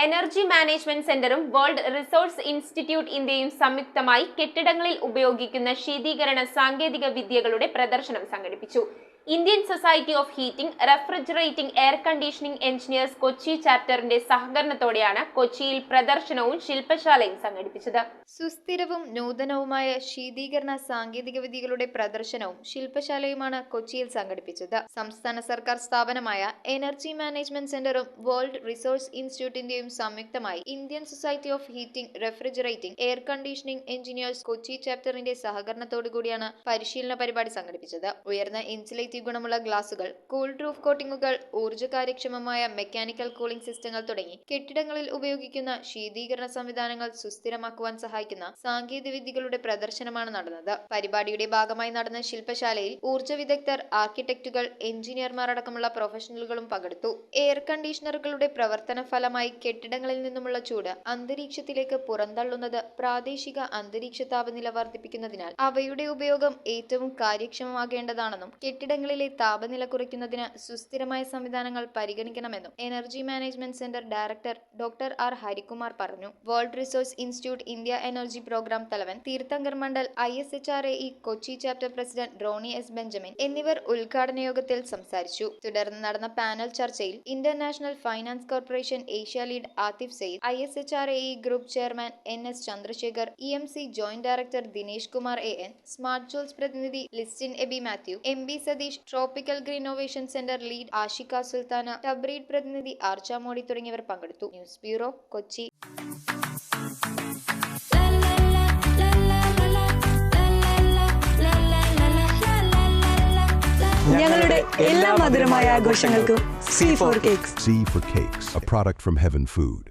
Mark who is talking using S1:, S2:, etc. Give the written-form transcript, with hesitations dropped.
S1: Energy management സെന്ററും world resource institute ഇന്ത്യയും സംയുക്തമായി കെട്ടിടങ്ങളിൽ ഉപയോഗിക്കുന്ന ശീതീകരണ സാങ്കേതിക വിദ്യകളുടെ പ്രദർശനം സംഘടിപ്പിച്ചു. Indian society of heating, refrigerating, air conditioning engineers Kochi ചാപ്റ്ററിന്റെ സഹകരണത്തോടെയാണ് കൊച്ചിയിൽ പ്രദർശനവും ശില്പശാലയും സംഘടിപ്പിച്ചത്.
S2: സുസ്ഥിരവും നൂതനവുമായ ശീതീകരണ സാങ്കേതിക വിദ്യകളുടെ പ്രദർശനവും ശില്പശാലയുമാണ് കൊച്ചിയിൽ സംഘടിപ്പിച്ചത്. സംസ്ഥാന സർക്കാർ സ്ഥാപനമായ എനർജി മാനേജ്മെന്റ് സെന്ററും വേൾഡ് റിസോഴ്സ് ഇൻസ്റ്റിറ്റ്യൂട്ടിന്റെയും സംയുക്തമായി Indian society of heating, refrigerating, air conditioning engineers Kochi ചാപ്റ്ററിന്റെ സഹകരണത്തോടുകൂടിയാണ് പരിശീലന പരിപാടി സംഘടിപ്പിച്ചത്. ഉയർന്ന ഇൻസുലേറ്റീവ് ഗുണമുള്ള ഗ്ലാസുകൾ, കൂൾ റൂഫ് കോട്ടിങ്ങുകൾ, ഊർജ്ജ കാര്യക്ഷമമായ മെക്കാനിക്കൽ കൂളിംഗ് സിസ്റ്റങ്ങൾ തുടങ്ങി കെട്ടിടങ്ങളിൽ ഉപയോഗിക്കുന്ന ശീതീകരണ സംവിധാനങ്ങൾ സുസ്ഥിരമാക്കുവാൻ സഹായിക്കുന്ന സാങ്കേതിക വിദ്യകളുടെ പ്രദർശനമാണ് നടന്നത്. പരിപാടിയുടെ ഭാഗമായി നടന്ന ശില്പശാലയിൽ ഊർജ്ജ വിദഗ്ധർ, ആർക്കിടെക്റ്റുകൾ, എഞ്ചിനീയർമാർ അടക്കമുള്ള പ്രൊഫഷണലുകളും പങ്കെടുത്തു. എയർ കണ്ടീഷണറുകളുടെ പ്രവർത്തന ഫലമായി കെട്ടിടങ്ങളിൽ നിന്നുമുള്ള ചൂട് അന്തരീക്ഷത്തിലേക്ക് പുറന്തള്ളുന്നത് പ്രാദേശിക അന്തരീക്ഷ താപനില വർദ്ധിപ്പിക്കുന്നതിനാൽ അവയുടെ ഉപയോഗം ഏറ്റവും കാര്യക്ഷമമാകേണ്ടതാണെന്നും കെട്ടിടങ്ങളിലെ താപനില കുറയ്ക്കുന്നതിന് സുസ്ഥിരമായ സംവിധാനങ്ങൾ പരിഗണിക്കണമെന്നും energy management centre director doctor R Harikumar പറഞ്ഞു. World resource institute India energy programme തലവൻ Tirthankar Mandal, ISHRAE Kochi chapter president Roni S Benjamin എന്നിവർ ഉദ്ഘാടന യോഗത്തിൽ സംസാരിച്ചു. തുടർന്ന് നടന്ന പാനൽ ചർച്ചയിൽ international finance corporation Asia lead Atif Syed, ISHRAE group chairman NS Chandrashekar, EMC joint director Dinesh Kumar AN, smart joules പ്രതിനിധി Listin Eby Mathew, MB Satheesh, tropical green innovation centre lead Ashika Sultana, ടബ്രീഡ് പ്രതിനിധി ആർച്ച മോഡി തുടങ്ങിയവർ പങ്കെടുത്തു. News bureau, Kochi.
S3: ഞങ്ങളുടെ എല്ലാ മധുരമായ ആഘോഷങ്ങൾക്കും C4 Cakes.
S4: C4 Cakes, a product from Heaven Food.